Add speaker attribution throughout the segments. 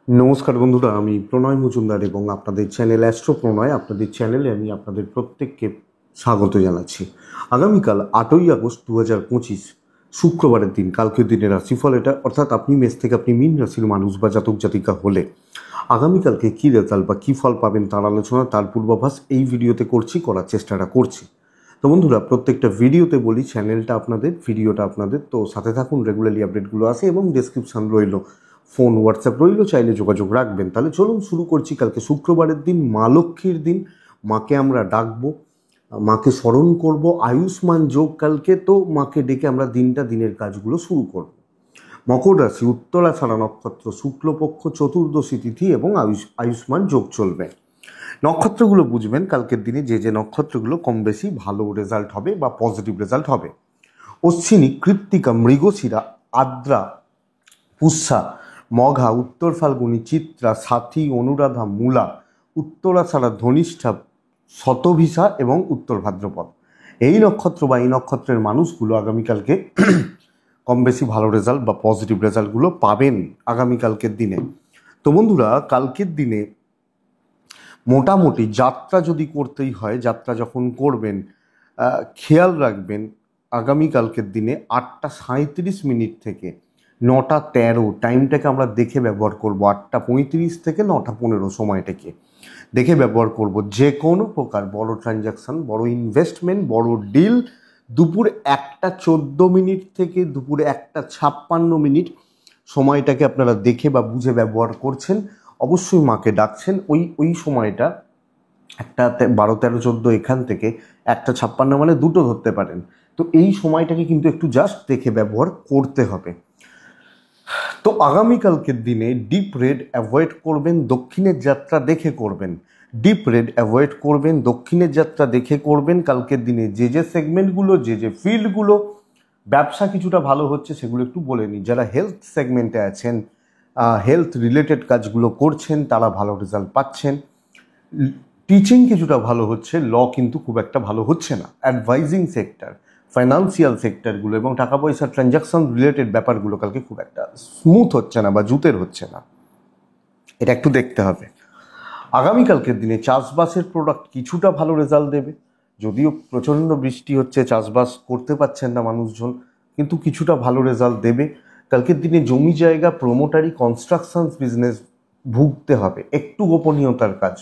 Speaker 1: নমস্কার বন্ধুরা, আমি প্রণয় মজুমদার এবং আপনাদের চ্যানেল অ্যাস্ট্রো প্রণয়, আপনাদের চ্যানেলে আমি আপনাদের প্রত্যেককে স্বাগত জানাচ্ছি। আগামীকাল 8ই আগস্ট 2025 শুক্রবারের দিন, কালকের দিনের রাশিফল এটা, অর্থাৎ আপনি মেষ থেকে আপনি মীন রাশির মানুষ বা জাতক জাতিকা হলে আগামীকালকে কী রেজাল্ট বা কী ফল পাবেন তার আলোচনা, তার পূর্বাভাস এই ভিডিওতে করার চেষ্টাটা করছি। তো বন্ধুরা, প্রত্যেকটা ভিডিওতে বলি চ্যানেলটা আপনাদের, ভিডিওটা আপনাদের, তো সাথে থাকুন, রেগুলারলি আপডেটগুলো আসে এবং ডেসক্রিপশান রইল, ফোন হোয়াটসঅ্যাপ রইল, চাইলে যোগাযোগ রাখবেন। তাহলে চলুন শুরু করছি। কালকে শুক্রবারের দিন, মা লক্ষ্মীর দিন, মাকে আমরা ডাকবো, মাকে স্মরণ করব, আয়ুষ্মান যোগ কালকে, তো মাকে ডেকে আমরা দিনের কাজগুলো শুরু করব। মকর রাশি, উত্তরাষাঢ়া নক্ষত্র, শুক্লপক্ষ চতুর্দশী তিথি এবং আয়ুষ্মান যোগ চলবে। নক্ষত্রগুলো বুঝবেন কালকের দিনে, যে নক্ষত্রগুলো কম বেশি ভালো রেজাল্ট হবে বা পজিটিভ রেজাল্ট হবে: অশ্বিনী, কৃত্তিকা, মৃগশিরা, আদ্রা, পুষ্যা, মঘা, উত্তর ফাল্গুনী, চিত্রা, সাথী, অনুরাধা, মূলা, উত্তরাষাঢ়া, ধনিষ্ঠা, শতভিসা এবং উত্তর ভাদ্রপদ। এই নক্ষত্র বা এই নক্ষত্রের মানুষগুলো আগামীকালকে কম বেশি ভালো রেজাল্ট বা পজিটিভ রেজাল্টগুলো পাবেন আগামীকালকের দিনে। তো বন্ধুরা, কালকের দিনে মোটামুটি যাত্রা যদি করতেই হয়, যাত্রা যখন করবেন খেয়াল রাখবেন আগামীকালকের দিনে 8টা 37 মিনিট থেকে 9টা 13 টাইমটাকে আমরা দেখে ব্যবহার করব। 8টা 35 থেকে 9টা 15 সময়টাকে দেখে ব্যবহার করব। যে কোনো প্রকার বড় ট্রানজাকশান, বড় ইনভেস্টমেন্ট, বড় ডিল দুপুর 1টা 14 মিনিট থেকে দুপুর 1টা 56 মিনিট সময়টাকে আপনারা দেখে বা বুঝে ব্যবহার করছেন। অবশ্যই মাকে ডাকছেন ওই সময়টা, 1টা 12 13 14 এখান থেকে 1টা 56 মানে দুটো ধরতে পারেন। তো এই সময়টাকে কিন্তু একটু জাস্ট দেখে ব্যবহার করতে হবে। তো আগামীকালকের দিনে ডিপ রেড অ্যাভয়েড করবেন, দক্ষিণের যাত্রা দেখে করবেন। ডিপ রেড অ্যাভয়েড করবেন, দক্ষিণের যাত্রা দেখে করবেন। কালকের দিনে যে সেগমেন্টগুলো, যে ফিল্ডগুলো ব্যবসা কিছুটা ভালো হচ্ছে সেগুলো একটু বলে নিই। যারা হেলথ সেগমেন্টে আছেন, হেলথ রিলেটেড কাজগুলো করছেন, তারা ভালো রেজাল্ট পাচ্ছেন। টিচিং কিছুটা ভালো হচ্ছে, ল কিন্তু খুব একটা ভালো হচ্ছে না। অ্যাডভাইজিং সেক্টর, ফাইন্যান্সিয়াল সেক্টরগুলো এবং টাকা পয়সা ট্রানজাকশন রিলেটেড ব্যাপারগুলো কালকে খুব একটা স্মুথ হচ্ছে না বা জুতের হচ্ছে না, এটা একটু দেখতে হবে। আগামীকালকের দিনে চাষবাসের প্রোডাক্ট কিছুটা ভালো রেজাল্ট দেবে, যদিও প্রচণ্ড বৃষ্টি হচ্ছে, চাষবাস করতে পারছেন না মানুষজন, কিন্তু কিছুটা ভালো রেজাল্ট দেবে। কালকের দিনে জমি জায়গা, প্রোমোটারি, কনস্ট্রাকশন বিজনেস ভুগতে হবে, একটু গোপনীয়তার কাজ,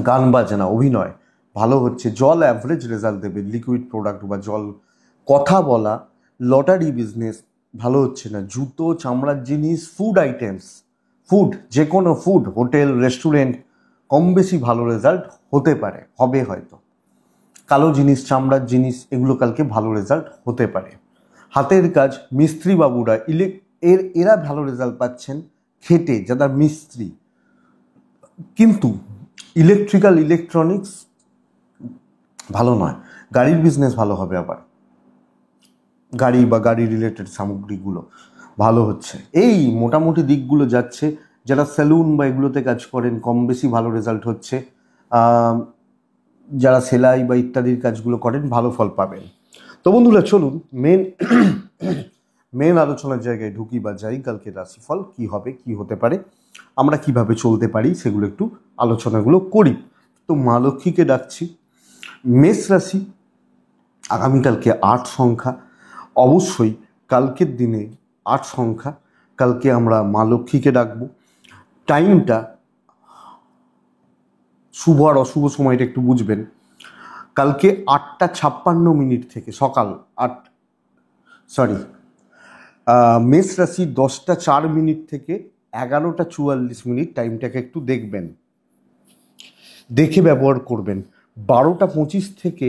Speaker 1: গান বাজনা, অভিনয় ভালো হচ্ছে। জল অ্যাভারেজ রেজাল্ট দেবে, লিকুইড প্রোডাক্ট বা জল, কথা বলা, লটারি বিজনেস ভালো হচ্ছে না। জুতো, চামড়ার জিনিস, ফুড আইটেমস, ফুড, যে কোনো ফুড, হোটেল, রেস্টুরেন্ট কম বেশি ভালো রেজাল্ট হতে পারে, হবে হয়তো। কালো জিনিস, চামড়ার জিনিস, এগুলো কালকে ভালো রেজাল্ট হতে পারে। হাতের কাজ, মিস্ত্রি বাবুরা এরা ভালো রেজাল্ট পাচ্ছেন খেটে, যারা মিস্ত্রি। কিন্তু ইলেকট্রিক্যাল, ইলেকট্রনিক্স ভালো নয়। গাড়ির বিজনেস ভালো হবে, আবার গাড়ি বা গাড়ি রিলেটেড সামগ্রীগুলো ভালো হচ্ছে। এই মোটামুটি দিকগুলো যাচ্ছে। যারা সেলুন বা এগুলোতে কাজ করেন কম বেশি ভালো রেজাল্ট হচ্ছে। যারা সেলাই বা ইত্যাদির কাজগুলো করেন ভালো ফল পাবেন। তো বন্ধুরা, চলুন মেন আলোচনার জায়গায় ঢুকি বা যাই। কালকে রাশিফল কি হবে, কি হতে পারে, আমরা কিভাবে চলতে পারি, সেগুলো একটু আলোচনাগুলো করি। তো মা লক্ষ্মীকে ডাকছি। মেষ রাশি, আগামীকালকে 8 সংখ্যা, অবশ্যই কালকের দিনে 8 সংখ্যা, কালকে আমরা মা লক্ষ্মীকে ডাকবো। টাইমটা, শুভ আর অশুভ সময়টা একটু বুঝবেন। কালকে 8টা 56 মিনিট থেকে সকাল মেষ রাশি 10টা 4 মিনিট থেকে 11টা 44 মিনিট টাইমটাকে একটু দেখবেন, দেখে ব্যবহার করবেন। 12টা 25 থেকে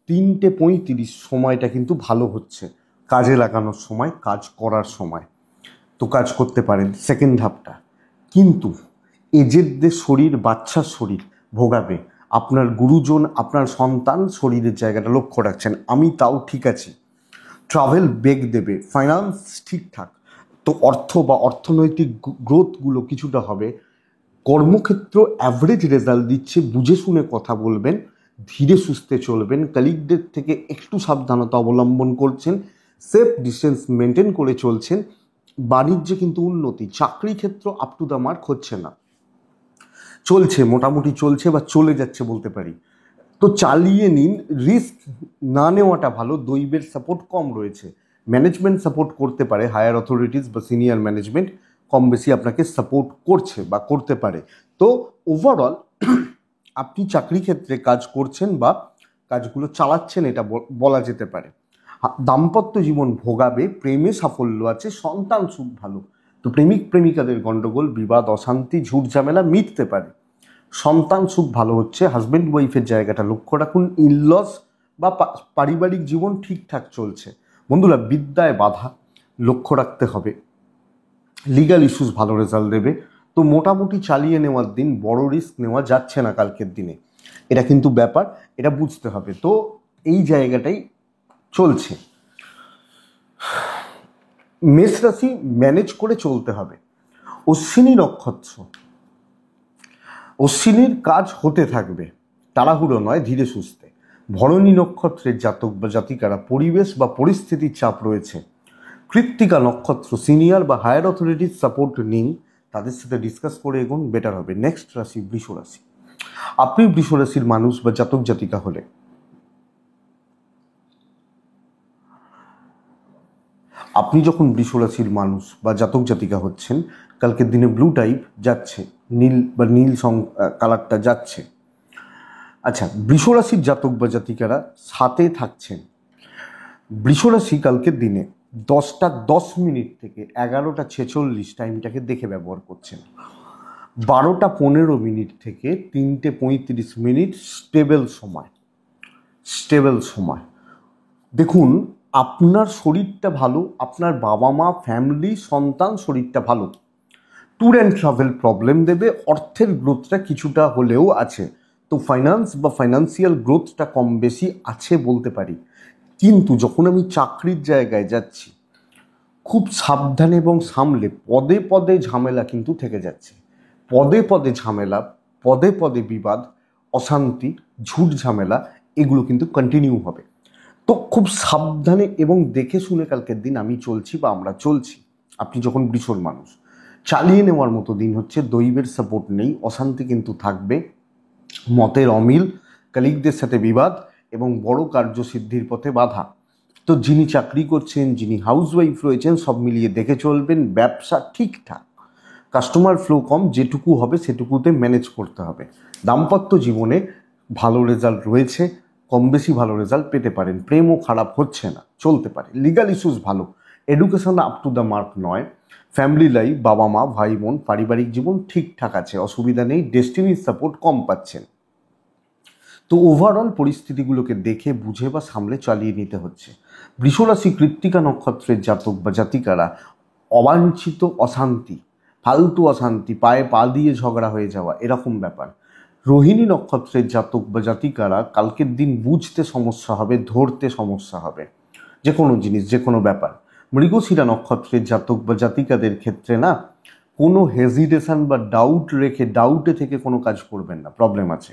Speaker 1: 3টে 35 সময়টা কিন্তু ভালো হচ্ছে, কাজে লাগানোর সময়, কাজ করার সময়, তো কাজ করতে পারেন সেকেন্ড হাফটা। কিন্তু এজেডদের শরীর, বাচ্চার শরীর ভোগাবে, আপনার গুরুজন, আপনার সন্তান শরীরের জায়গাটা লক্ষ্য রাখছেন, আমি তাও ঠিক আছি। ট্রাভেল বেগ দেবে, ফাইন্যান্স ঠিকঠাক, তো অর্থ বা অর্থনৈতিক গ্রোথগুলো কিছুটা হবে। কর্মক্ষেত্র অ্যাভারেজ রেজাল্ট দিচ্ছে, বুঝে শুনে কথা বলবেন, ধীরে সুস্থে চলবেন, কলিগদের থেকে একটু সাবধানতা অবলম্বন করছেন, সেফ ডিস্টেন্স মেনটেন করে চলছেন। বাণিজ্যে কিন্তু উন্নতি, চাকরি ক্ষেত্র আপ টু দ্য মার্ক হচ্ছে না, চলছে, মোটামুটি চলছে বা চলে যাচ্ছে বলতে পারি। তো চালিয়ে নিন, রিস্ক না নেওয়াটা ভালো। দৈবের সাপোর্ট কম রয়েছে, ম্যানেজমেন্ট সাপোর্ট করতে পারে, হায়ার অথরিটিস বা সিনিয়র ম্যানেজমেন্ট কম বেশি আপনাকে সাপোর্ট করছে বা করতে পারে। তো ওভারঅল আপনি চাকরি ক্ষেত্রে কাজ করছেন বা কাজগুলো চালাচ্ছেন, এটা বলা যেতে পারে। দাম্পত্য জীবন ভোগাবে, প্রেমে সাফল্য আছে, সন্তান সুখ ভালো। তো প্রেমিক প্রেমিকাদের গণ্ডগোল, বিবাদ, অশান্তি, ঝুট ঝামেলা মিটতে পারে। সন্তান সুখ ভালো হচ্ছে, হাজব্যান্ড ওয়াইফের জায়গাটা লক্ষ্য রাখুন, ইনলস বা পারিবারিক জীবন ঠিকঠাক চলছে। বন্ধুরা, বিদ্যায় বাধা লক্ষ্য রাখতে হবে, লিগাল ইস্যুস ভালো রেজাল্ট দেবে। তো মোটামুটি চালিয়ে নেওয়ার দিন, বড় রিস্ক নেওয়া যাচ্ছে না কালকের দিনে, এটা কিন্তু ব্যাপার, এটা বুঝতে হবে। তো এই জায়গাটাই চলছে। মেষ রাশি ম্যানেজ করে চলতে হবে। অশ্বিনী নক্ষত্র, অশ্বিনীর কাজ হতে থাকবে, তাড়াহুড়ো নয়, ধীরে সুস্থে। ভরণী নক্ষত্রের জাতক বা জাতিকারা পরিবেশ বা পরিস্থিতির চাপ রয়েছে। কৃত্তিকা নক্ষত্র, সিনিয়র বা হায়ার অথরিটির সাপোর্ট নিন, তাদের সাথে ডিসকাস করে এগোন, বেটার হবে। নেক্সট রাশি বৃষ রাশি। আপনি বৃষ রাশির মানুষ বা জাতক জাতিকা হলে আপনি যখন বৃষ রাশির মানুষ বা জাতক জাতিকা হচ্ছেন, কালকের দিনে ব্লু টাইপ যাচ্ছে, নীল বা নীল কালারটা যাচ্ছে। আচ্ছা, বৃষ রাশির জাতক বা জাতিকারা সাথে থাকছেন। বৃষ রাশি কালকের দিনে 10:10 থেকে 11:46 টাইমটাকে দেখে ব্যবহার করছেন। 12:15 থেকে 3:35 স্টেবল সময়, স্টেবল সময়। দেখুন, আপনার শরীরটা ভালো, আপনার বাবা মা, ফ্যামিলি, সন্তান শরীরটা ভালো। ট্যুর অ্যান্ড ট্রাভেল প্রবলেম দেবে, অর্থের গ্রোথটা কিছুটা হলেও আছে। তো ফাইন্যান্স বা ফাইন্যান্সিয়াল গ্রোথটা কম বেশি আছে বলতে পারি। কিন্তু যখন আমি চাকরির জায়গায় যাচ্ছি, খুব সাবধানে এবং সামলে, পদে পদে ঝামেলা কিন্তু থেকে যাচ্ছে, পদে পদে ঝামেলা, পদে পদে বিবাদ, অশান্তি, ঝুট ঝামেলা, এগুলো কিন্তু কন্টিনিউ হবে। তো খুব সাবধানে এবং দেখে শুনে কালকের দিন আমি চলছি বা আমরা চলছি। আপনি যখন বৃষর মানুষ, চালিয়ে নেওয়ার মতো দিন হচ্ছে। দৈবের সাপোর্ট নেই, অশান্তি কিন্তু থাকবে, মতের অমিল, কলিগদের সাথে বিবাদ এবং বড় কার্যসিদ্ধির পথে বাধা। তো যিনি চাকরি করছেন, যিনি হাউসওয়াইফ রয়েছেন, সব মিলিয়ে দেখে চলবেন। ব্যবসা ঠিকঠাক, কাস্টমার ফ্লো কম, যেটুকু হবে সেটুকুতে ম্যানেজ করতে হবে। দাম্পত্য জীবনে ভালো রেজাল্ট রয়েছে, কম বেশি ভালো রেজাল্ট পেতে পারেন। প্রেমও খারাপ হচ্ছে না, চলতে পারে। লিগাল ইস্যুস ভালো, education up to the mark নয়। ফ্যামিলি লাইফ, বাবা মা, ভাই বোন, পারিবারিক জীবন ঠিকঠাক আছে, অসুবিধা নেই। ডেস্টিনির সাপোর্ট কম পাচ্ছেন। তো ওভারঅল পরিস্থিতিগুলোকে দেখে বুঝে বা সামলে চালিয়ে নিতে হচ্ছে। বৃষরাশি কৃত্তিকা নক্ষত্রের জাতক বা জাতিকারা অবাঞ্ছিত অশান্তি, ফালতু অশান্তি, পায়ে পা দিয়ে ঝগড়া হয়ে যাওয়া, এরকম ব্যাপার। রোহিণী নক্ষত্রের জাতক বা জাতিকারা কালকের দিন বুঝতে সমস্যা হবে, ধরতে সমস্যা হবে, যে কোনো জিনিস, যে কোনো ব্যাপার। মৃগশিরা নক্ষত্রের জাতক বা জাতিকাদের ক্ষেত্রে না, কোনো হেজিটেশন বা ডাউট রেখে, ডাউটে থেকে কোনো কাজ করবেন না, প্রবলেম আছে।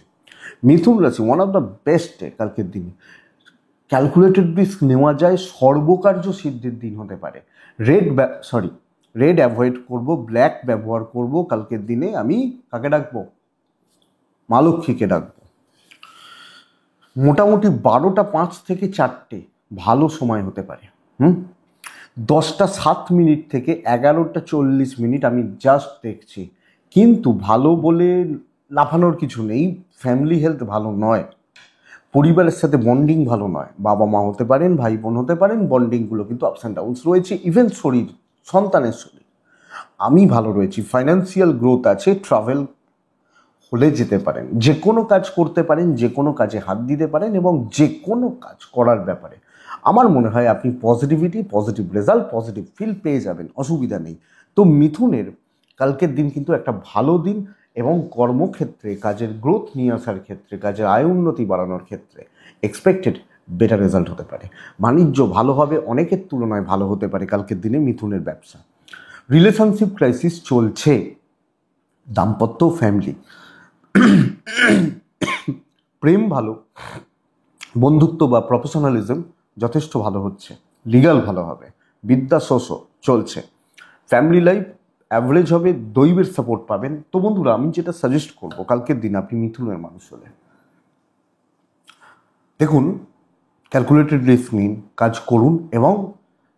Speaker 1: মিথুন রাশি ওয়ান অফ দ্য বেস্ট কালকের দিনে, ক্যালকুলেটেড রিস্ক নেওয়া যায়, সর্বকার্য সিদ্ধির দিন হতে পারে। রেড অ্যাভয়েড করব, ব্ল্যাক ব্যবহার করব কালকের দিনে। আমি কাকে ডাকবো? মা লক্ষ্মীকে ডাকবো। মোটামুটি 12:05 থেকে 4টে ভালো সময় হতে পারে। 10:07 থেকে 11:40 আমি জাস্ট দেখছি, কিন্তু ভালো বলে লাফানোর কিছু নেই। ফ্যামিলি হেলথ ভালো নয়, পরিবারের সাথে বন্ডিং ভালো নয়। বাবা মা হতে পারেন, ভাই বোন হতে পারেন, বন্ডিংগুলো কিন্তু আপস অ্যান্ড ডাউনস রয়েছে। ইভেন শরীর, সন্তানের শরীর, আমি ভালো রয়েছি। ফাইন্যান্সিয়াল গ্রোথ আছে, ট্রাভেল হলে যেতে পারেন, যে কোনো কাজ করতে পারেন, যে কোনো কাজে হাত দিতে পারেন এবং যে কোনো কাজ করার ব্যাপারে আমার মনে হয় আপনি positivity, positive result, positive feel পেয়ে যাবেন, অসুবিধা নেই। তো মিথুনের কালকের দিন কিন্তু একটা ভালো দিন এবং কর্মক্ষেত্রে কাজের গ্রোথ নিয়ে আসার ক্ষেত্রে, কাজের আয় উন্নতি বাড়ানোর ক্ষেত্রে এক্সপেক্টেড বেটার রেজাল্ট হতে পারে। বাণিজ্য ভালো হবে, অনেকের তুলনায় ভালো হতে পারে কালকের দিনে মিথুনের ব্যবসা। রিলেশনশিপ ক্রাইসিস চলছে, দাম্পত্য, ফ্যামিলি, প্রেম ভালো, বন্ধুত্ব বা প্রফেশনালিজম যথেষ্ট ভালো হচ্ছে, লিগাল ভালো হবে, বিদ্যা শোষ চলছে। ফ্যামিলি লাইফ অ্যাভারেজ হবে, দৈবের সাপোর্ট পাবেন। তো বন্ধুরা, আমি যেটা সাজেস্ট করবো কালকের দিন আপনি মিথুনের মানুষ হলে, দেখুন ক্যালকুলেটেড রিস্ক নিন, কাজ করুন এবং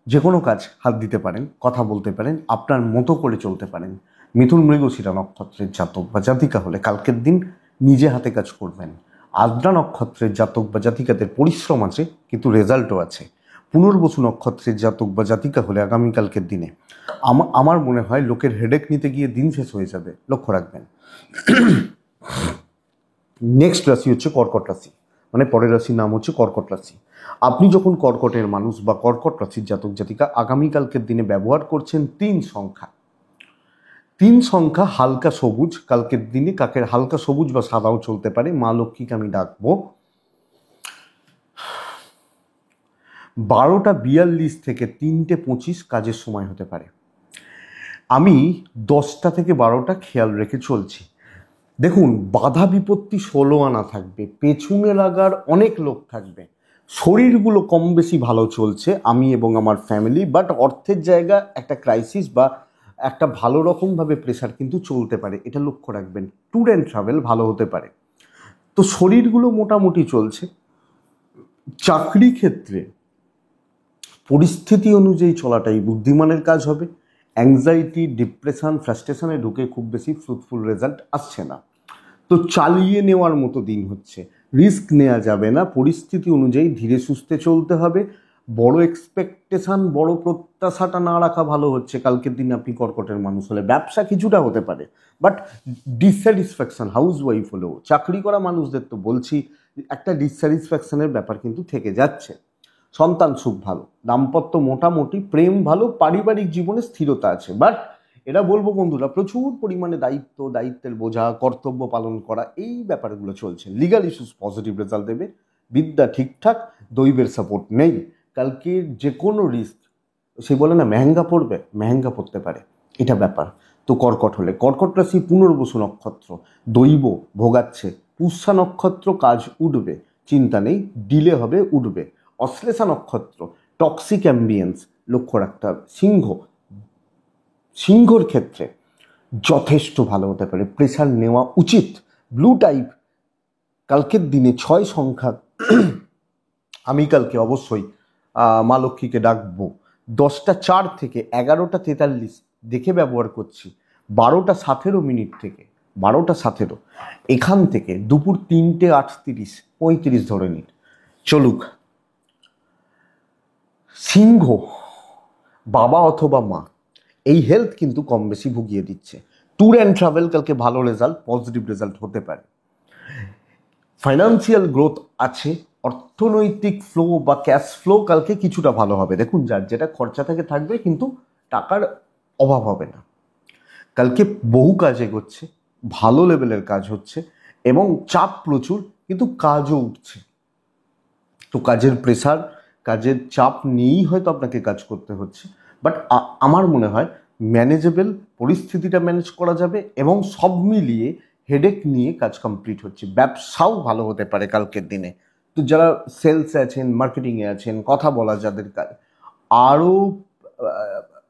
Speaker 1: যে কোনো কাজ হাত দিতে পারেন, কথা বলতে পারেন, আপনার মতো করে চলতে পারেন। মিথুন মৃগশিরা নক্ষত্রের জাতক বা জাতিকা হলে কালকের দিন নিজে হাতে কাজ করবেন। আদ্রা নক্ষত্রের জাতক বা জাতিকাদের পরিশ্রম আছে কিন্তু রেজাল্টও আছে। পুনর্বসু নক্ষত্রের জাতক বা জাতিকা হলে আগামীকালকের দিনে আমার মনে হয় লোকের হেডেক নিতে গিয়ে দিন শেষ হয়ে যাবে, লক্ষ্য রাখবেন। নেক্সট রাশি হচ্ছে কর্কট রাশি, মানে পরের রাশির নাম হচ্ছে কর্কট রাশি। আপনি যখন কর্কটের মানুষ বা কর্কট রাশির জাতক জাতিকা আগামীকালকের দিনে ব্যবহার করছেন 3 সংখ্যা। 3 সংখ্যা হালকা সবুজ, কালকের দিনে কাকের হালকা সবুজ বা সাদাও চলতে পারে। মা লক্ষ্মীকে আমি ডাকবো 12:42 থেকে 3:25 কাজের সময় হতে পারে। আমি 10টা থেকে 12টা খেয়াল রেখে চলছি। দেখুন, বাধা বিপত্তি 16 আনা থাকবে, পেছনে লাগার অনেক লোক থাকবে। শরীরগুলো কম বেশি ভালো চলছে আমি এবং আমার ফ্যামিলি, বাট অর্থের জায়গা একটা ক্রাইসিস বা একটা ভালো রকমভাবে প্রেশার কিন্তু চলতে পারে, এটা লক্ষ্য রাখবেন। ট্যুর অ্যান্ড ট্রাভেল ভালো হতে পারে। তো শরীরগুলো মোটামুটি চলছে। চাকরি ক্ষেত্রে পরিস্থিতি অনুযায়ী চলাটাই বুদ্ধিমানের কাজ হবে। অ্যাংজাইটি, ডিপ্রেশন, ফ্রাস্ট্রেশনে ঢুকে খুব বেশি ফ্রুটফুল রেজাল্ট আসছে না। তো চালিয়ে নেওয়ার মতো দিন হচ্ছে, রিস্ক নেওয়া যাবে না, পরিস্থিতি অনুযায়ী ধীরে সুস্থে চলতে হবে। বড় এক্সপেকটেশন, বড় প্রত্যাশাটা না রাখা ভালো হচ্ছে কালকের দিনে আপনি কর্কটের মানুষ হলে। ব্যবসা কিছুটা হতে পারে, বাট ডিসস্যাটিসফ্যাকশন, হাউস ওয়াইফ হলেও চাকরি করা মানুষদের তো বলছি একটা ডিসস্যাটিসফ্যাকশনের ব্যাপার কিন্তু থেকে যাচ্ছে। সন্তান সুখ ভালো, দাম্পত্য মোটামুটি, প্রেম ভালো, পারিবারিক জীবনে স্থিরতা আছে। বাট এটা বলবো বন্ধুরা, প্রচুর পরিমাণে দায়িত্বের বোঝা, কর্তব্য পালন করা, এই ব্যাপারগুলো চলছে। লিগাল ইস্যুস পজিটিভ রেজাল্ট দেবে, বিদ্যা ঠিকঠাক, দৈবের সাপোর্ট নেই। কালকে যে কোনো রিস্ক, সে বলে না মেহেঙ্গা পড়বে, মেহেঙ্গা পড়তে পারে, এটা ব্যাপার। তো কর্কট হলে, কর্কট রাশি পুনর্বসু নক্ষত্র, দৈব ভোগাচ্ছে। পুষ্যা নক্ষত্র, কাজ উঠবে, চিন্তা নেই, ডিলে হবে, উঠবে। অশ্লেষা নক্ষত্র, টক্সিক অ্যাম্বিয়েন্স, লক্ষ্য রাখতে হবে। সিংহর ক্ষেত্রে যথেষ্ট ভালো হতে পারে, প্রেশার নেওয়া উচিত। ব্লু টাইপ, কালকের দিনে 6 সংখ্যা আমি কালকে অবশ্যই মা লক্ষ্মীকে ডাকবো। 10:04 থেকে 11:43 দেখে ব্যবহার করছি। 12:17 থেকে 12:17 এখান থেকে দুপুর 3:38 35 ধরে নিন, চলুক। সিংহ, বাবা অথবা মা, এই হেলথ কিন্তু কম বেশি ভুগিয়ে দিচ্ছে। ট্যুর অ্যান্ড ট্রাভেল কালকে ভালো রেজাল্ট, পজিটিভ রেজাল্ট হতে পারে। ফাইন্যান্সিয়াল গ্রোথ আছে, অর্থনৈতিক ফ্লো বা ক্যাশ ফ্লো কালকে কিছুটা ভালো হবে। দেখুন, যার যেটা খরচা থেকে থাকবে কিন্তু টাকার অভাব হবে না। কালকে বহু কাজ এগোচ্ছে, ভালো লেভেলের কাজ হচ্ছে এবং চাপ প্রচুর, কিন্তু কাজও উঠছে। তো কাজের প্রেশার, কাজের চাপ নিয়েই হয়তো আপনাকে কাজ করতে হচ্ছে, বাট আমার মনে হয় ম্যানেজেবল, পরিস্থিতিটা ম্যানেজ করা যাবে এবং সব মিলিয়ে হেডেক নিয়ে কাজ কমপ্লিট হচ্ছে। ব্যবসাও ভালো হতে পারে কালকের দিনে। তো যারা সেলসে আছেন, মার্কেটিংয়ে আছেন, কথা বলা যাদের কাজ, আরও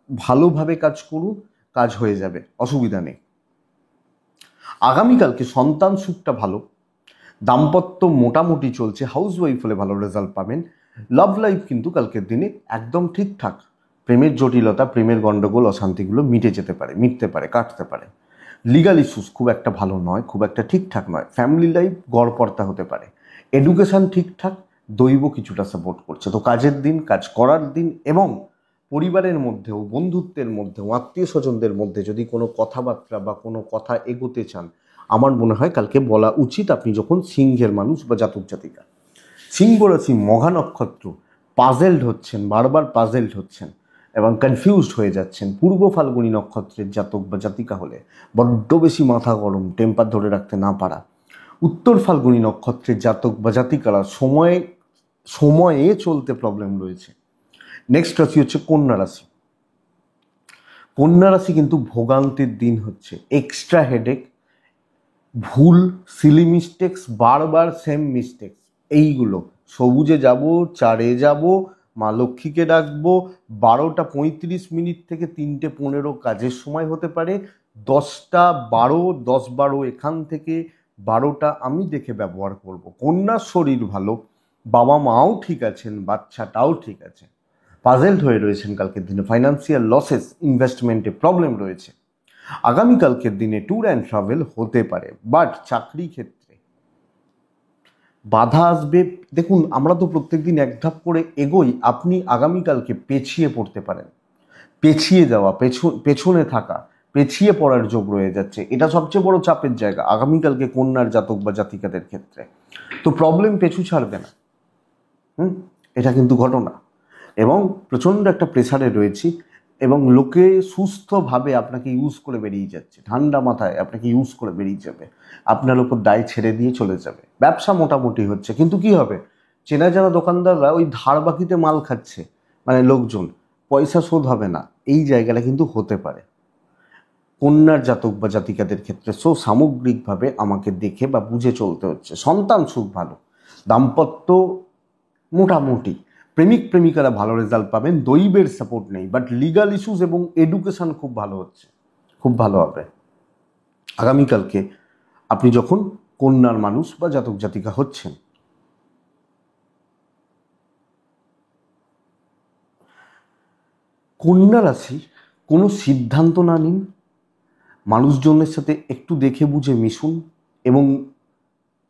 Speaker 1: ভালোভাবে কাজ করুন, কাজ হয়ে যাবে, অসুবিধা নেই। আগামীকালকে সন্তান সুখটা ভালো, দাম্পত্য মোটামুটি চলছে, হাউস ওয়াইফ হলে ভালো রেজাল্ট পাবেন। লাভ লাইফ কিন্তু কালকের দিনে একদম ঠিকঠাক। প্রেমের জটিলতা, প্রেমের গণ্ডগোল, অশান্তিগুলো মিটতে পারে, কাটতে পারে। লিগাল ইস্যুস খুব একটা ভালো নয়, খুব একটা ঠিকঠাক নয়। ফ্যামিলি লাইফ গড়পড়তা হতে পারে। এডুকেশন ঠিকঠাক, দৈব কিছুটা সাপোর্ট করছে। তো কাজের দিন, কাজ করার দিন এবং পরিবারের মধ্যেও, বন্ধুত্বের মধ্যেও, আত্মীয় স্বজনদের মধ্যে যদি কোনো কথাবার্তা বা কোনো কথা এগোতে চান, আমার মনে হয় কালকে বলা উচিত। আপনি যখন সিংহের মানুষ বা জাতক জাতিকা, সিংহ রাশি মঘা নক্ষত্র, পাজেলড হচ্ছেন, বারবার পাজেলড হচ্ছেন এবং কনফিউজড হয়ে যাচ্ছেন। পূর্ব ফাল্গুনী নক্ষত্রের জাতক বা জাতিকা হলে বড্ড বেশি মাথা গরম, টেম্পার ধরে রাখতে না পারা। উত্তর ফাল্গুনী নক্ষত্রের জাতক বা জাতিকারা সময়ে চলতে প্রবলেম রয়েছে। নেক্সট রাশি হচ্ছে কন্যা রাশি। কন্যা রাশি কিন্তু ভোগান্তির দিন হচ্ছে, এক্সট্রা হেডেক, ভুল, সিলি মিস্টেক্স, বারবার সেম মিস্টেক্স, এইগুলো। সবুজে যাব, চারে যাব, মা লক্ষ্মীকে ডাকবো। 12:35 থেকে 3:15 কাজের সময় হতে পারে। 10:12, 10:12 এখান থেকে 12টা আমি দেখে ব্যবহার করব। কন্যার শরীর ভালো, বাবা মাও ঠিক আছেন, বাচ্চাটাও ঠিক আছে। পাজেলড হয়ে রয়েছেন কালকের দিনে, ফাইন্যান্সিয়াল লসেস, ইনভেস্টমেন্টে প্রবলেম রয়েছে। আগামীকালকের দিনে ট্যুর অ্যান্ড ট্রাভেল হতে পারে, বাট চাকরি ক্ষেত্রে বাধা আসবে। দেখুন, আমরা তো প্রত্যেকদিন এক ধাপ করে এগোই, আপনি আগামীকালকে পেছিয়ে পড়তে পারেন। পেছিয়ে যাওয়া, পেছনে থাকা, পেছিয়ে পড়ার যোগ রয়ে যাচ্ছে, এটা সবচেয়ে বড় চাপের জায়গা আগামীকালকে কন্যার জাতক বা জাতিকাদের ক্ষেত্রে। তো প্রবলেম পেছু ছাড়বে না, এটা কিন্তু ঘটনা। এবং প্রচণ্ড একটা প্রেসারে রয়েছি, এবং লোকে সুস্থভাবে আপনাকে ইউজ করে বেরিয়ে যাচ্ছে, ঠান্ডা মাথায় আপনাকে ইউজ করে বেরিয়ে যাবে, আপনার ওপর দায় ছেড়ে দিয়ে চলে যাবে। ব্যবসা মোটামুটি হচ্ছে, কিন্তু কি হবে, চেনা জানা দোকানদাররা ওই ধার বাকিতে মাল খাচ্ছে, মানে লোকজন, পয়সা শোধ হবে না, এই জায়গাটা কিন্তু হতে পারে কন্যার জাতক বা জাতিকাদের ক্ষেত্রে। সো সামগ্রিকভাবে আমাকে দেখে বা বুঝে চলতে হচ্ছে। সন্তান সুখ ভালো, দাম্পত্য মোটামুটি, প্রেমিক প্রেমিকারা ভালো রেজাল্ট পাবেন, দৈবের সাপোর্ট নেই, বাট লিগাল ইস্যুস এবং এডুকেশন খুব ভালো হচ্ছে, খুব ভালো হবে আগামীকালকে আপনি যখন কন্যার মানুষ বা জাতক জাতিকা হচ্ছেন। কন্যা রাশি, কোনো সিদ্ধান্ত না নিন, মানুষজনের সাথে একটু দেখে বুঝে মিশুন এবং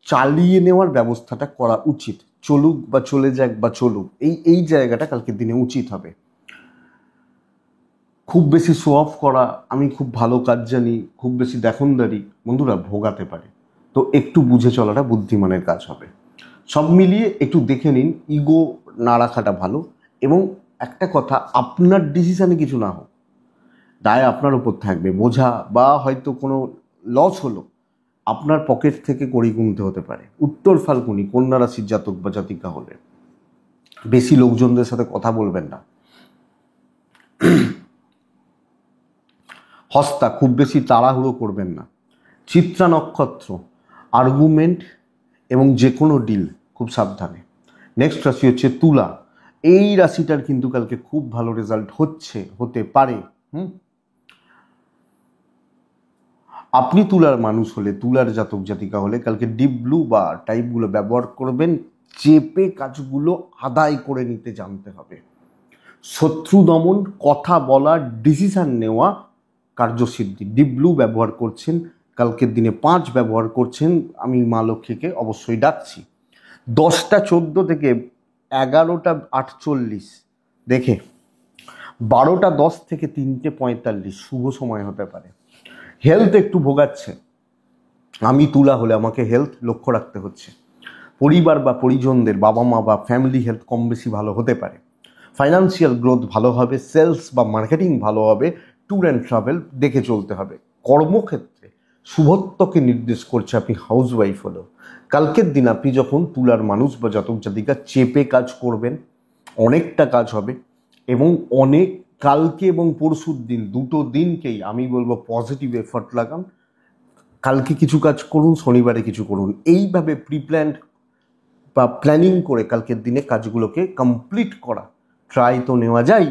Speaker 1: চালিয়ে নেওয়ার ব্যবস্থাটা করা উচিত। চলুক বা চলে যাক বা চলুক, এই জায়গাটা কালকের দিনে উচিত হবে। খুব বেশি শো অফ করা, আমি খুব ভালো কাজ জানি, খুব বেশি দেখনদারি, বন্ধুরা ভোগাতে পারে। তো একটু বুঝে চলাটা বুদ্ধিমানের কাজ হবে। সব মিলিয়ে একটু দেখে নিন, ইগো না রাখাটা ভালো। এবং একটা কথা, আপনার ডিসিশানে কিছু না হোক, দায় আপনার উপর থাকবে। বোঝা বা হয়তো কোনো লস হলো, আপনার পকেট থেকে কড়ি গুনতে হতে পারে। উত্তর ফাল্গুনি কন্যা রাশির জাতক বা জাতিকা হলে বেশি লোকজনদের সাথে কথা বলবেন না। হস্তা, খুব বেশি তাড়াহুড়ো করবেন না। চিত্রা নক্ষত্র, আর্গুমেন্ট এবং যে কোনো ডিল খুব সাবধানে। নেক্সট রাশি হচ্ছে তুলা। এই রাশিটার কিন্তু কালকে খুব ভালো রেজাল্ট হতে পারে। আপনি তুলার মানুষ হলে, তুলার জাতক জাতিকা হলে কালকে ডিপ ব্লু বা টাইপগুলো ব্যবহার করবেন। চেপে কাজগুলো আদায় করে নিতে জানতে হবে। শত্রু দমন, কথা বলা, ডিসিশন নেওয়া, কার্যসিদ্ধি। ডিপ ব্লু ব্যবহার করছেন কালকের দিনে, 5 ব্যবহার করছেন, আমি মা লক্ষ্মীকে অবশ্যই ডাকছি। 10:14 থেকে 11:48 দেখে 12:10 থেকে 3:45 শুভ সময় হতে পারে। হেলথ একটু ভোগাচ্ছে, আমি তুলা হলে আমাকে হেলথ লক্ষ্য রাখতে হচ্ছে। পরিবার বা পরিজনদের, বাবা মা বা ফ্যামিলি হেলথ কম বেশি ভালো হতে পারে। ফাইন্যান্সিয়াল গ্রোথ ভালো হবে, সেলস বা মার্কেটিং ভালো হবে, ট্যুর অ্যান্ড ট্রাভেল দেখে চলতে হবে। কর্মক্ষেত্রে শুভত্বকে নির্দেশ করছে, আপনি হাউস ওয়াইফ হলেও কালকের দিন আপনি যখন তুলার মানুষ বা জাতক জাতিকা চেপে কাজ করবেন, অনেকটা কাজ হবে। এবং অনেক, কালকে এবং পরশুর দিন, দুটো দিনকেই আমি বলবো পজিটিভ এফর্ট লাগান। কালকে কিছু কাজ করুন, শনিবারে কিছু করুন, এইভাবে প্রিপ্ল্যান্ড বা প্ল্যানিং করে কালকের দিনে কাজগুলোকে কমপ্লিট করা ট্রাই তো নেওয়া যায়।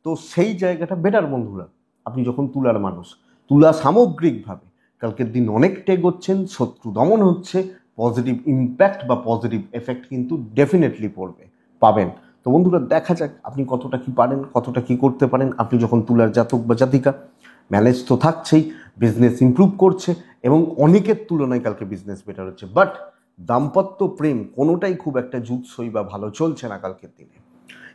Speaker 1: তো সেই জায়গাটা বেটার বন্ধুরা, আপনি যখন তুলার মানুষ। তুলা সামগ্রিকভাবে কালকের দিন অনেকটা এগোচ্ছেন, শত্রু দমন হচ্ছে, পজিটিভ ইম্প্যাক্ট বা পজিটিভ এফেক্ট কিন্তু ডেফিনেটলি পাবেন। তো বন্ধুরা, দেখা যাক আপনি কতটা কি পারেন, কতটা কি করতে পারেন। আপনি যখন তুলার জাতক বা জাতিকা, ম্যানেজ তো থাকছেই, বিজনেস ইমপ্রুভ করছে এবং অনেকের তুলনায় কালকে বিজনেস বেটার হচ্ছে। বাট দাম্পত্য প্রেম কোনোটাই খুব একটা জুৎসই বা ভালো চলছে না কালকের দিনে।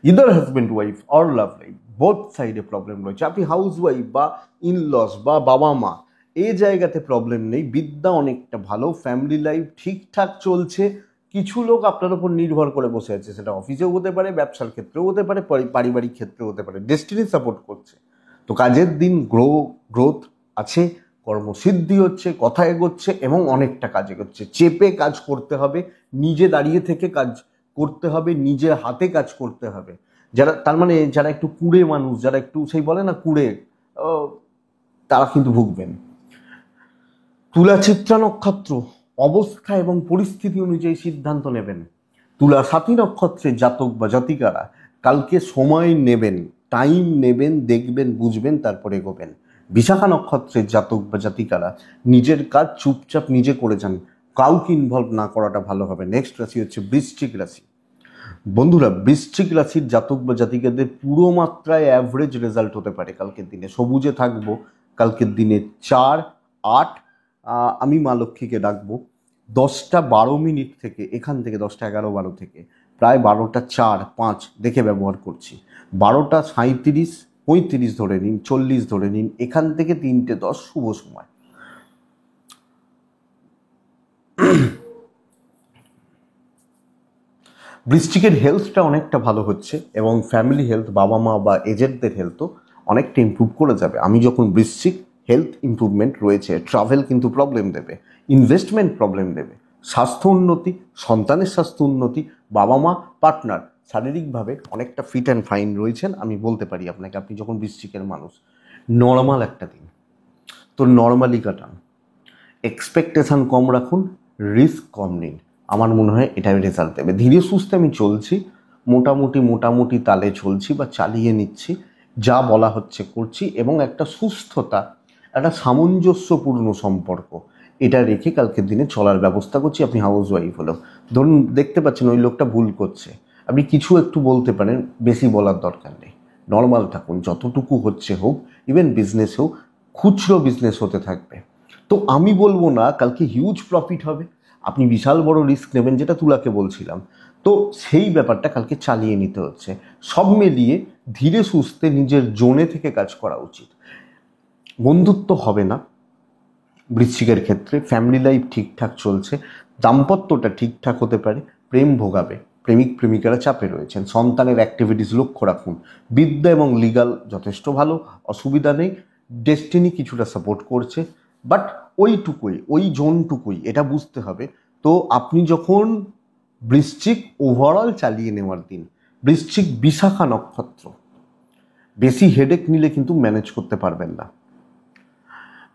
Speaker 1: Either husband wife or love life, both সাইডে প্রবলেম রয়েছে। আপনি হাউস ওয়াইফ বা ইনলস বা বাবা মা, এই জায়গাতে প্রবলেম নেই, বিদ্যা অনেকটা ভালো, ফ্যামিলি লাইফ ঠিকঠাক চলছে। কিছু লোক আপনার উপর নির্ভর করে বসে আছে, সেটা অফিসেও হতে পারে, ব্যবসার ক্ষেত্রেও হতে পারে, পারিবারিক ক্ষেত্রেও হতে পারে। ডেস্টিনি সাপোর্ট করছে। তো কাজের দিন গ্রোথ আছে, কর্মসিদ্ধি হচ্ছে, কথা এগোচ্ছে এবং অনেকটা কাজ এগোচ্ছে। চেপে কাজ করতে হবে, নিজে দাঁড়িয়ে থেকে কাজ করতে হবে, নিজের হাতে কাজ করতে হবে। যারা, তার মানে যারা একটু কুড়ে মানুষ, যারা একটু সেই বলে না কুড়ে, তারা কিন্তু ভুগবেন। তুলা চিত্রা নক্ষত্র, অবস্থা এবং পরিস্থিতি অনুযায়ী সিদ্ধান্ত নেবেন। তুলা সাথী নক্ষত্রের জাতক বা জাতিকারা কালকে সময় নেবেন, টাইম নেবেন, দেখবেন, বুঝবেন, তারপরে এগোবেন। বিশাখা নক্ষত্রের জাতক বা জাতিকারা নিজের কাজ চুপচাপ নিজে করে যান, কাউকে ইনভলভ না করাটা ভালো হবে। নেক্সট রাশি হচ্ছে বৃশ্চিক রাশি। বন্ধুরা, বৃশ্চিক রাশির জাতক বা জাতিকাদের পুরো মাত্রায় অ্যাভারেজ রেজাল্ট হতে পারে কালকের দিনে। সবুজে থাকবো কালকের দিনে 4, 8। আমি মা লক্ষ্মীকে ডাকবো 10টা 12 মিনিট থেকে, এখান থেকে 10টা 11, 12 থেকে প্রায় 12টা 4, 5 দেখে ব্যবহার করছি। 12টা 37, 35 ধরে নিন, 40 ধরে নিন, এখান থেকে 3টে 10 শুভ সময়। বৃশ্চিকের হেলথটা অনেকটা ভালো হচ্ছে এবং ফ্যামিলি হেলথ, বাবা মা বা এজেন্টদের হেলথও অনেকটা ইমপ্রুভ করে যাবে। আমি যখন বৃশ্চিক হেলথ ইমপ্রুভমেন্ট রয়েছে, ট্রাভেল কিন্তু প্রবলেম দেবে, ইনভেস্টমেন্ট প্রবলেম দেবে, স্বাস্থ্য উন্নতি, সন্তানের স্বাস্থ্য উন্নতি, বাবা মা, পার্টনার শারীরিকভাবে অনেকটা ফিট অ্যান্ড ফাইন রয়েছেন। আমি বলতে পারি আপনাকে, আপনি যখন বৃশ্চিকের মানুষ, নর্মাল একটা দিন, তো নর্মালি কাটান, এক্সপেকটেশন কম রাখুন, রিস্ক কম নিন। আমার মনে হয় এটাই রেজাল্ট দেবে। ধীরে সুস্থে আমি চলছি, মোটামুটি তালে চলছি বা চালিয়ে নিচ্ছি, যা বলা হচ্ছে করছি, এবং একটা সুস্থতা, একটা সামঞ্জস্যপূর্ণ সম্পর্ক এটা রেখে কালকের দিনে চলার ব্যবস্থা করছি। আপনি হাউস ওয়াইফ হলেও ধরুন দেখতে পাচ্ছেন ওই লোকটা ভুল করছে, আপনি কিছু একটু বলতে পারেন, বেশি বলার দরকার নেই, নর্মাল থাকুন, যতটুকু হচ্ছে হোক, ইভেন বিজনেস হোক, খুচরো বিজনেস হতে থাকবে। তো আমি বলবো না কালকে হিউজ প্রফিট হবে, আপনি বিশাল বড় রিস্ক নেবেন, যেটা তুলাকে বলছিলাম। তো সেই ব্যাপারটা কালকে চালিয়ে নিতে হচ্ছে। সব মিলিয়ে ধীরে সুস্থে নিজের জোনে থেকে কাজ করা উচিত। বন্ধুত্ব হবে না বৃশ্চিকের ক্ষেত্রে, ফ্যামিলি লাইফ ঠিকঠাক চলছে, দাম্পত্যটা ঠিকঠাক হতে পারে, প্রেম ভোগাবে, প্রেমিক প্রেমিকারা চাপে রয়েছেন, সন্তানের অ্যাক্টিভিটিস লক্ষ্য রাখুন। বিদ্যা এবং লিগাল যথেষ্ট ভালো, অসুবিধা নেই, ডেস্টিনি কিছুটা সাপোর্ট করছে, বাট ওইটুকুই, ওই জোনটুকুই, এটা বুঝতে হবে। তো আপনি যখন বৃশ্চিক ওভারঅল চালিয়ে নেওয়ার দিন, বৃশ্চিক বিশাখা নক্ষত্র, বেশি হেডেক নিলে কিন্তু ম্যানেজ করতে পারবেন না,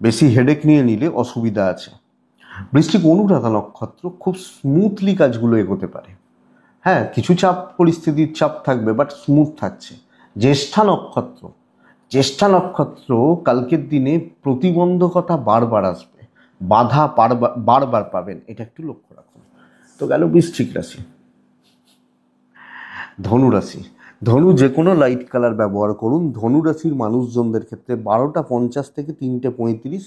Speaker 1: বেশি হেডেক নিয়ে নিলে অসুবিধা আছে। বৃশ্চিক অনুরাধা নক্ষত্র, খুব স্মুথলি কাজগুলো এগোতে পারে, হ্যাঁ কিছু চাপ, পরিস্থিতির চাপ থাকবে, বাট স্মুথ থাকছে। জ্যেষ্ঠা নক্ষত্র, জ্যেষ্ঠা নক্ষত্র কালকের দিনে প্রতিবন্ধকতা বারবার আসবে, বাধা বারবার পাবেন, এটা একটু লক্ষ্য রাখুন। তো গেল বৃশ্চিক রাশি। ধনু রাশি, ধনু যে কোনো লাইট কালার ব্যবহার করুন। ধনু রাশির মানুষজনদের ক্ষেত্রে 12টা 50 থেকে 3টে 35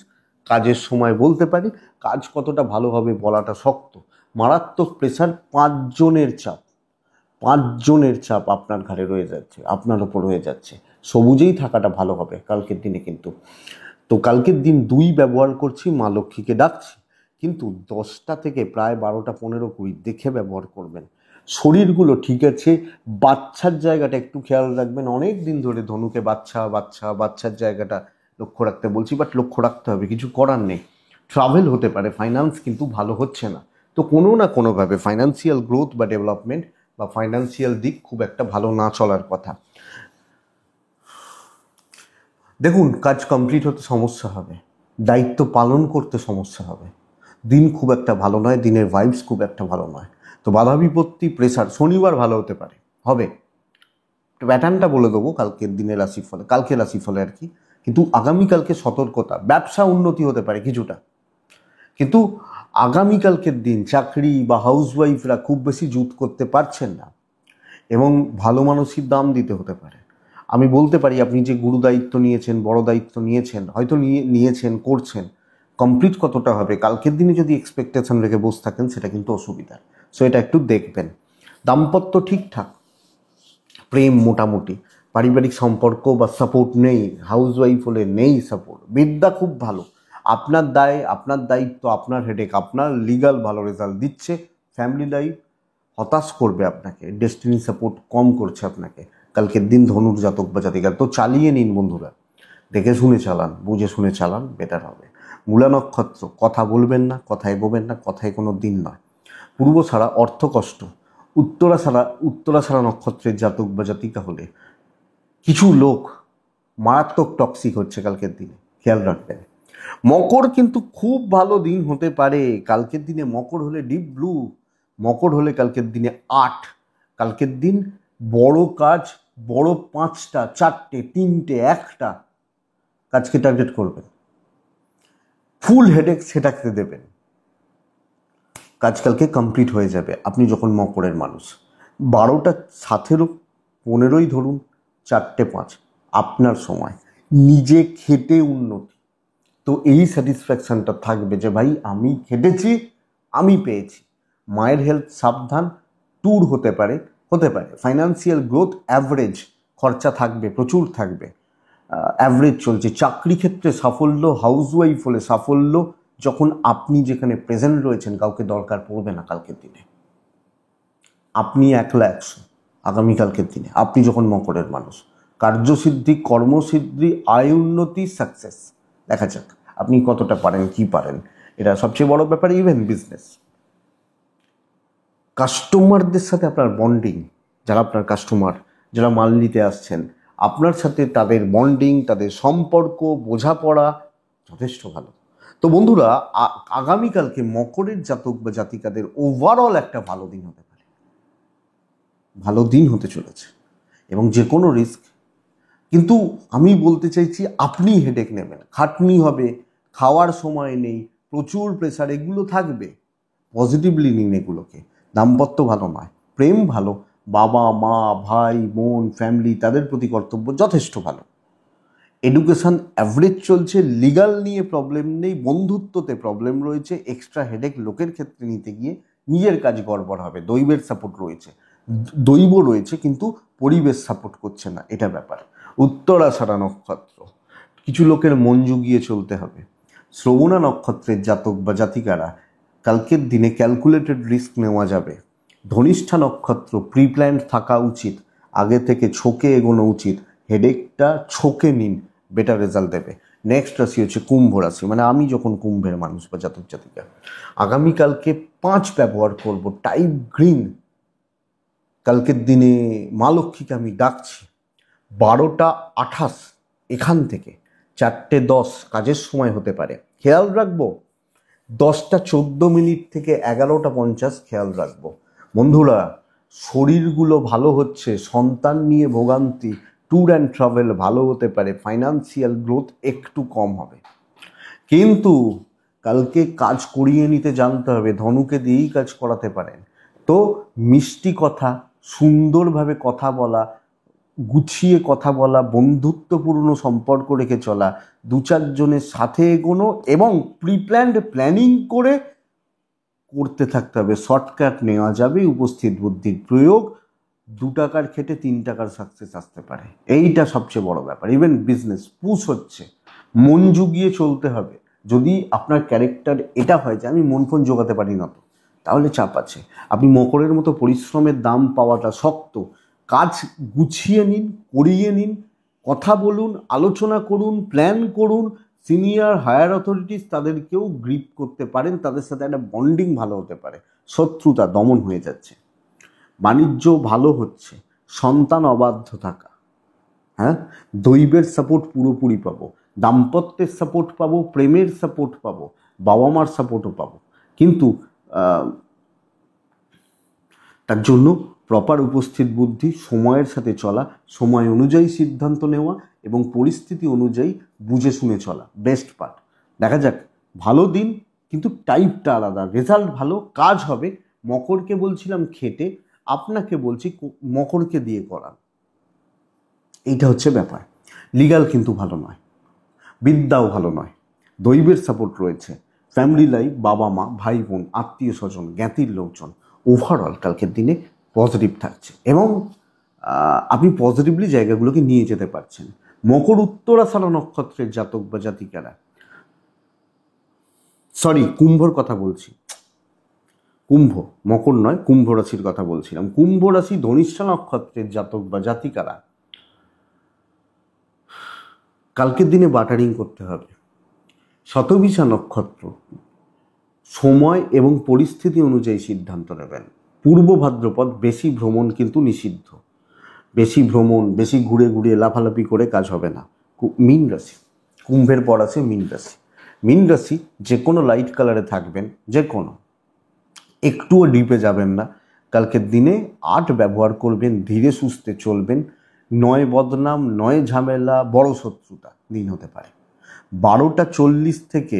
Speaker 1: কাজের সময় বলতে পারি। কাজ কতটা ভালো হবে বলাটা শক্ত, মারাত্মক প্রেশার, 5 জনের চাপ আপনার ঘাড়ে রয়ে যাচ্ছে, আপনার ওপর হয়ে যাচ্ছে। সবুজেই থাকাটা ভালো হবে কালকের দিনে কিন্তু। তো কালকের দিন 2 ব্যবহার করছি, মা লক্ষ্মীকে ডাকছি, কিন্তু 10টা থেকে প্রায় 12টা 15, 20 দেখে ব্যবহার করবেন। শরীরগুলো ঠিক আছে, বাচ্চার জায়গাটা একটু খেয়াল রাখবেন। অনেক দিন ধরে ধনুকে বাচ্চার জায়গাটা লক্ষ্য রাখতে বলছি, বাট লক্ষ্য রাখতে হবে, কিছু করার নেই। ট্রাভেল হতে পারে, ফাইন্যান্স কিন্তু ভালো হচ্ছে না, তো কোনো না কোনোভাবে ফাইন্যান্সিয়াল গ্রোথ বা ডেভেলপমেন্ট বা ফাইন্যান্সিয়াল দিক খুব একটা ভালো না চলার কথা। দেখুন, কাজ কমপ্লিট হতে সমস্যা হবে, দায়িত্ব পালন করতে সমস্যা হবে, দিন খুব একটা ভালো নয়, দিনের ভাইবস খুব একটা ভালো নয়। তো বাধা বিপত্তি, প্রেসার, শনিবার ভালো হতে পারে, হবে, প্যাটার্নটা বলে দেবো কালকের দিনের রাশিফলে, কালকে রাশিফলে আর কি। কিন্তু আগামীকালকে সতর্কতা, ব্যবসা উন্নতি হতে পারে কিছুটা, কিন্তু আগামীকালকের দিন চাকরি বা হাউসওয়াইফরা খুব বেশি জুত করতে পারছেন না এবং ভালো মানুষের দাম দিতে হতে পারে। আমি বলতে পারি আপনি যে গুরু দায়িত্ব নিয়েছেন, বড় দায়িত্ব নিয়েছেন, হয়তো নিয়েছেন, করছেন, কমপ্লিট কতটা হবে কালকের দিনে যদি এক্সপেকটেশন রেখে বসে থাকেন, সেটা কিন্তু অসুবিধা। সো এটা একটু দেখবেন। দাম্পত্য ঠিকঠাক, প্রেম মোটামুটি, পারিবারিক সম্পর্ক বা সাপোর্ট নেই, হাউসওয়াইফ হলে নেই সাপোর্ট। বিদ্যা খুব ভালো, আপনার দায়, আপনার দায়িত্ব, আপনার হেডেক, আপনার লিগাল ভালো রেজাল্ট দিচ্ছে। ফ্যামিলি লাইফ হতাশ করবে আপনাকে, ডেস্টিনি সাপোর্ট কম করছে আপনাকে কালকের দিন ধনুর জাতক বা জাতিকা। তো চালিয়ে নিন বন্ধুরা, দেখে শুনে চালান, বুঝে শুনে চালান, বেটার হবে। মূলা নক্ষত্র, কথা বলবেন না, কথা এগোবেন না, কথায় কোনো দিন নয়। পূর্ব ছাড়া অর্থ কষ্ট। উত্তরা ছাড়া নক্ষত্রের জাতক বা জাতিকা হলে কিছু লোক মারাত্মক টক্সিক হচ্ছে কালকের দিনে, খেয়াল রাখবেন। মকর কিন্তু খুব ভালো দিন হতে পারে কালকের দিনে। মকর হলে ডিপ ব্লু, মকর হলে কালকের দিনে 8, কালকের দিন বড় কাজ, বড় 5টা 4টে 3টে 1টা কাজকে টার্গেট করবেন, ফুল হেডেক সেটাকে দেবেন, কাজ কালকে কমপ্লিট হয়ে যাবে। আপনি যখন মকরের মানুষ, 12টা 7-এরও 15ই ধরুন, 4টে 5 আপনার সময়, নিজে খেটে উন্নতি। তো এই স্যাটিসফ্যাকশনটা থাকবে যে ভাই আমি খেটেছি, আমি পেয়েছি। মায়ের হেলথ সাবধান, ট্যুর হতে পারে, ফাইন্যান্সিয়াল গ্রোথ অ্যাভারেজ, খরচা থাকবে, প্রচুর থাকবে, অ্যাভারেজ চলছে। চাকরি ক্ষেত্রে সাফল্য, হাউসওয়াইফ হলে সাফল্য। যখন আপনি যেখানে প্রেজেন্ট রয়েছেন কাউকে দরকার পড়বে না কালকের দিনে, আপনি 100 আগামীকালকের দিনে। আপনি যখন মকরের মানুষ, কার্যসিদ্ধি, কর্মসিদ্ধি, আয় উন্নতি, সাকসেস। দেখা যাক আপনি কতটা পারেন, কি পারেন, এটা সবচেয়ে বড় ব্যাপার। ইভেন বিজনেস, কাস্টমারদের সাথে আপনার বন্ডিং, যারা আপনার কাস্টমার, যারা মাল নিতে আসছেন, আপনার সাথে তাদের বন্ডিং, তাদের সম্পর্ক, বোঝাপড়া যথেষ্ট ভালো। তো বন্ধুরা, আগামীকালকে মকরের জাতক বা জাতিকাদের ওভারঅল একটা ভালো দিন হতে পারে, ভালো দিন হতে চলেছে। এবং যে কোনো রিস্ক, কিন্তু আমি বলতে চাইছি আপনি হেডেক নেবেন, খাটনি হবে, খাওয়ার সময় নেই, প্রচুর প্রেশার, এগুলো থাকবে। পজিটিভলি নিন এগুলোকে। দাম্পত্য ভালো নয়, প্রেম ভালো, বাবা মা ভাই বোন ফ্যামিলি তাদের প্রতি কর্তব্য যথেষ্ট ভালো। এডুকেশন অ্যাভারেজ চলছে, লিগাল নিয়ে প্রবলেম নেই, বন্ধুত্বতে প্রবলেম রয়েছে, এক্সট্রা হেডেক লোকের ক্ষেত্রে নিতে গিয়ে নিজের কাজ গড়বড় হবে। দৈবের সাপোর্ট রয়েছে, দৈব রয়েছে, কিন্তু পরিবেশ সাপোর্ট করছে না, এটা ব্যাপার। উত্তরাষাঢ়া নক্ষত্র, কিছু লোকের মন জুগিয়ে চলতে হবে। শ্রবণা নক্ষত্রের জাতক বা জাতিকারা কালকের দিনে ক্যালকুলেটেড রিস্ক নেওয়া যাবে। ধনিষ্ঠা নক্ষত্র, প্রি প্ল্যান্ড থাকা উচিত, আগে থেকে ছকে এগোনো উচিত, হেডেকটা ছকে নিন, বেটার রেজাল্ট দেবে। নেক্সট রাশি হচ্ছে কুম্ভ রাশি, মানে আমি যখন কুম্ভের মানুষ বা জাতক জাতিকা, আগামীকালকে 5 ব্যবহার করব, টাইপ গ্রিন। কালকের দিনে মা লক্ষ্মীকে আমি ডাকছি, 12টা 28 এখান থেকে 4টে 10 কাজের সময় হতে পারে, খেয়াল রাখবো। 10টা 14 থেকে 11টা 50 খেয়াল রাখবো। বন্ধুরা, শরীরগুলো ভালো হচ্ছে, সন্তান নিয়ে ভোগান্তি, ট্যুর অ্যান্ড ট্রাভেল ভালো হতে পারে, ফাইন্যান্সিয়াল গ্রোথ একটু কম হবে। কিন্তু কালকে কাজ করিয়ে নিতে জানতে হবে, ধনুকে দিয়েই কাজ করাতে পারেন। তো মিষ্টি কথা, সুন্দরভাবে কথা বলা, গুছিয়ে কথা বলা, বন্ধুত্বপূর্ণ সম্পর্ক রেখে চলা, 2-4 জনের সাথে এগোনো এবং প্রিপ্ল্যান্ড প্ল্যানিং করে করতে থাকতে হবে। শর্টকাট নেওয়া যাবে, উপস্থিত বুদ্ধির প্রয়োগ, 2 টাকার খেটে 3 টাকার সাকসেস আসতে পারে, এইটা সবচেয়ে বড় ব্যাপার। ইভেন বিজনেস পুশ হচ্ছে, মন জুগিয়ে চলতে হবে। যদি আপনার ক্যারেক্টার এটা হয় যে আমি মন ফোন জোগাতে পারি না, তো তাহলে চাপ আছে। আপনি মকরের মতো পরিশ্রমের দাম পাওয়াটা শক্ত। কাজ গুছিয়ে নিন, করিয়ে নিন, কথা বলুন, আলোচনা করুন, প্ল্যান করুন। সিনিয়র হায়ার অথরিটিস তাদেরকেও গ্রিপ করতে পারেন, তাদের সাথে একটা বন্ডিং ভালো হতে পারে, শত্রুতা দমন হয়ে যাচ্ছে, বাণিজ্য ভালো হচ্ছে, সন্তান অবাধ্য থাকা, হ্যাঁ, দৈবের সাপোর্ট পুরোপুরি পাবো, দাম্পত্যের সাপোর্ট পাবো, প্রেমের সাপোর্ট পাবো, বাবা মার সাপোর্টও পাবো। কিন্তু তার জন্য প্রপার উপস্থিত বুদ্ধি, সময়ের সাথে চলা, সময় অনুযায়ী সিদ্ধান্ত নেওয়া এবং পরিস্থিতি অনুযায়ী বুঝে শুনে চলা বেস্ট পার্ট। দেখা যাক, ভালো দিন, কিন্তু টাইপটা আলাদা, রেজাল্ট ভালো, কাজ হবে। মকরকে বলছিলাম খেটে, আপনাকে বলছি মকরকে দিয়ে করান, এইটা হচ্ছে ব্যাপার। লিগাল কিন্তু ভালো নয়, বিদ্যাও ভালো নয়, দৈবের সাপোর্ট রয়েছে, ফ্যামিলি লাইফ, বাবা মা ভাই বোন আত্মীয় স্বজন জ্ঞাতির লোকজন, ওভারঅল কালকের দিনে পজিটিভ থাকছে এবং আপনি পজিটিভলি জায়গাগুলোকে নিয়ে যেতে পারছেন। মকর উত্তরাষাঢ়া নক্ষত্রের জাতক বা জাতিকারা, সরি কুম্ভর কথা বলছি, কুম্ভ, মকর নয়, কুম্ভ রাশির কথা বলছিলাম। কুম্ভ রাশি ধনিষ্ঠা নক্ষত্রের জাতক বা জাতিকারা কালকের দিনে বাটারিং করতে হবে। শতবিশা নক্ষত্র, সময় এবং পরিস্থিতি অনুযায়ী সিদ্ধান্ত নেবেন। পূর্ব ভাদ্রপদ, বেশি ভ্রমণ কিন্তু নিষিদ্ধ, বেশি ভ্রমণ, বেশি ঘুরে ঘুরে লাফালাফি করে কাজ হবে না। মীন রাশি, কুম্ভের পর আছে মীন রাশি। মীন রাশি যে কোনো লাইট কালারে থাকবেন, যে কোনো, একটুও ডিপে যাবেন না, কালকের দিনে 8 ব্যবহার করবেন, ধীরে সুস্থে চলবেন, নয় বদনাম, নয় ঝামেলা, বড় শত্রুতা দিন হতে পারে। 12:40 থেকে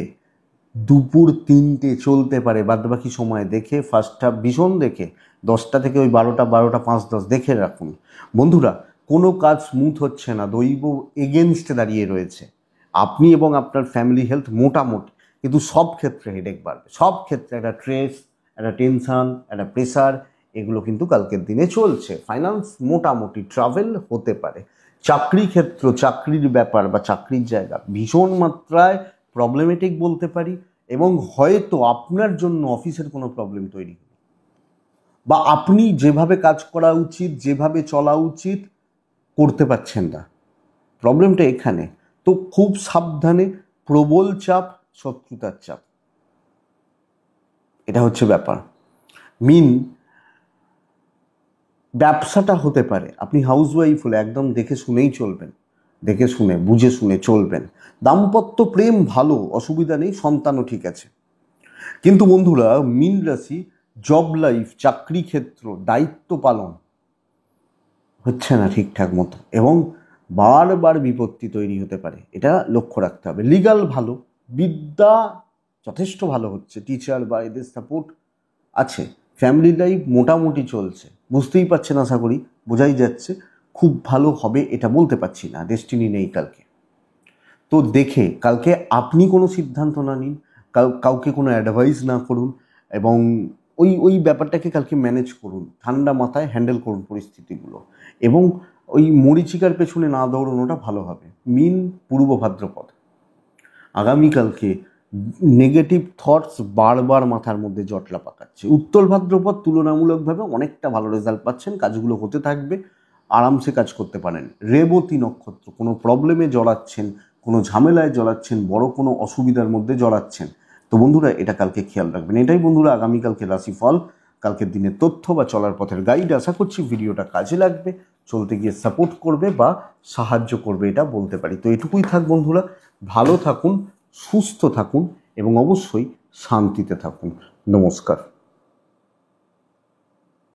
Speaker 1: দুপুর 3টে চলতে পারে, বাদবাকি সময় দেখে, ফার্স্ট হাফ ভীষণ দেখে 10টা থেকে ওই 12টা 5-10 দেখে রাখুন। বন্ধুরা, কোনো কাজ স্মুথ হচ্ছে না, দৈব এগেনস্টে দাঁড়িয়ে রয়েছে। আপনি এবং আপনার ফ্যামিলি হেলথ মোটামুটি, কিন্তু সব ক্ষেত্রে হেডেক বাড়বে, সব ক্ষেত্রে একটা স্ট্রেস, একটা টেনশন, একটা প্রেশার, এগুলো কিন্তু কালকের দিনে চলছে। ফাইন্যান্স মোটামুটি, ট্রাভেল হতে পারে। চাকরি ক্ষেত্র, চাকরির ব্যাপার বা চাকরির জায়গা ভীষণ মাত্রায় প্রবলেমেটিক বলতে পারি, এবং হয়তো আপনার জন্য অফিসের কোনো প্রবলেম তৈরি হবে, বা আপনি যেভাবে কাজ করা উচিত, যেভাবে চলা উচিত করতে পারছেন না। প্রবলেমটা এখানে। তো খুব সাবধানে, প্রবল চাপ, শত্রুতার চাপ, এটা হচ্ছে ব্যাপার। মিন ব্যবসাটা হতে পারে, আপনি হাউসওয়াইফ হলে একদম দেখে শুনেই চলবেন, দেখে শুনে বুঝে শুনে চলবেন। দাম্পত্য প্রেম ভালো, অসুবিধা নেই, সন্তানও ঠিক আছে। কিন্তু বন্ধুরা, মীন রাশি জব লাইফ, চাকরি ক্ষেত্র, দায়িত্ব পালন হচ্ছে না ঠিকঠাক মতো, এবং বারবার বিপত্তি তৈরি হতে পারে, এটা লক্ষ্য রাখতে হবে। লিগাল ভালো, বিদ্যা যথেষ্ট ভালো হচ্ছে, টিচার বা এদের সাপোর্ট আছে। ফ্যামিলি লাইফ মোটামুটি চলছে, বুঝতেই পারছেন, আশা করি বোঝাই যাচ্ছে। খুব ভালো হবে এটা বলতে পারছি না, ডেস্টিনি নেই কালকে। তো দেখে কালকে আপনি কোনো সিদ্ধান্ত না নিন, কাউকে কোনো অ্যাডভাইস না করুন, এবং ওই ব্যাপারটাকে কালকে ম্যানেজ করুন, ঠান্ডা মাথায় হ্যান্ডেল করুন পরিস্থিতিগুলো, এবং ওই মরিচিকার পেছনে না দৌড়ানোটা ভালো হবে। মিন পূর্ব ভাদ্রপদ, আগামীকালকে নেগেটিভ থটস বারবার মাথার মধ্যে জটলা পাকাচ্ছে। উত্তর ভাদ্রপদ তুলনামূলকভাবে অনেকটা ভালো রেজাল্ট পাচ্ছেন, কাজগুলো হতে থাকবে, আরামসে কাজ করতে পারেন। রেবতী নক্ষত্র, কোনো প্রবলেমে জড়াচ্ছেন, কোনো ঝামেলায় জড়াচ্ছেন, বড় কোনো অসুবিধার মধ্যে জড়াচ্ছেন। তো বন্ধুরা, এটা কালকে খেয়াল রাখবেন। এটাই বন্ধুরা আগামীকালকে রাশিফল, কালকের দিনের তথ্য বা চলার পথের গাইড। আশা করছি ভিডিওটা কাজে লাগবে, চলতে গিয়ে সাপোর্ট করবে বা সাহায্য করবে, এটা বলতে পারি। তো এটুকুই থাক বন্ধুরা, ভালো থাকুন, সুস্থ থাকুন, এবং অবশ্যই শান্তিতে থাকুন। নমস্কার।